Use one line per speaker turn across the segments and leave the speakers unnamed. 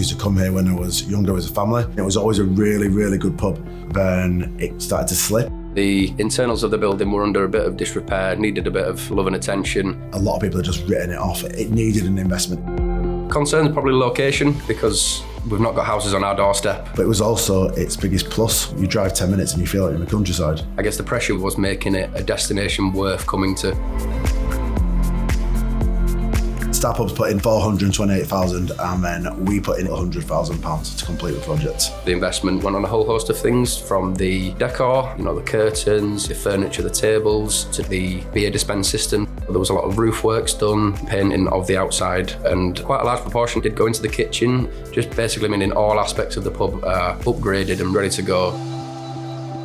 used to come here when I was younger as a family. It was always a really, really good pub. Then it started to slip.
The internals of the building were under a bit of disrepair, needed a bit of love and attention.
A lot of people have just written it off. It needed an investment.
Concerns probably location, because we've not got houses on our doorstep.
But it was also its biggest plus. You drive 10 minutes and you feel like you're in the countryside.
I guess the pressure was making it a destination worth coming to.
Star Pub's put in 428,000 and then we put in £100,000 to complete the project.
The investment went on a whole host of things, from the decor, the curtains, the furniture, the tables, to the beer dispense system. There was a lot of roof works done, painting of the outside, and quite a large proportion did go into the kitchen, just basically meaning all aspects of the pub are upgraded and ready to go.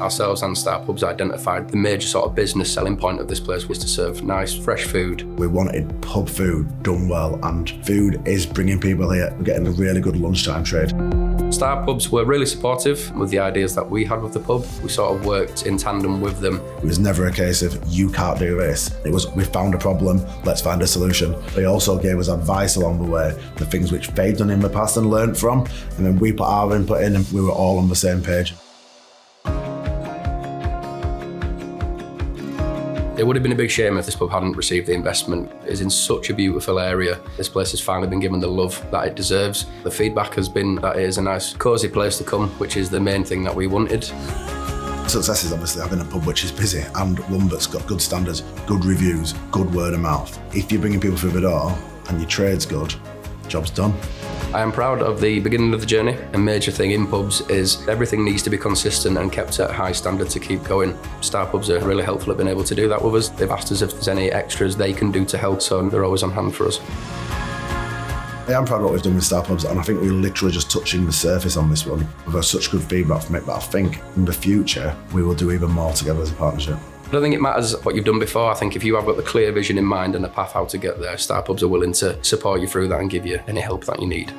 Ourselves and Star Pubs identified the major sort of business selling point of this place was to serve nice, fresh food.
We wanted pub food done well, and food is bringing people here. We're getting a really good lunchtime trade.
Star Pubs were really supportive with the ideas that we had with the pub. We sort of worked in tandem with them.
It was never a case of, you can't do this. It was, we found a problem, let's find a solution. They also gave us advice along the way, the things which they'd done in the past and learned from, and then we put our input in and we were all on the same page.
It would have been a big shame if this pub hadn't received the investment. It's in such a beautiful area. This place has finally been given the love that it deserves. The feedback has been that it is a nice, cosy place to come, which is the main thing that we wanted.
Success is obviously having a pub which is busy and one that's got good standards, good reviews, good word of mouth. If you're bringing people through the door and your trade's good, job's done.
I am proud of the beginning of the journey. A major thing in pubs is everything needs to be consistent and kept at a high standard to keep going. Star Pubs are really helpful at being able to do that with us. They've asked us if there's any extras they can do to help, so they're always on hand for us.
I am proud of what we've done with Star Pubs, and I think we're literally just touching the surface on this one. We've had such good feedback from it, but I think in the future we will do even more together as a partnership.
I don't think it matters what you've done before. I think if you have got the clear vision in mind and a path how to get there, Star Pubs are willing to support you through that and give you any help that you need.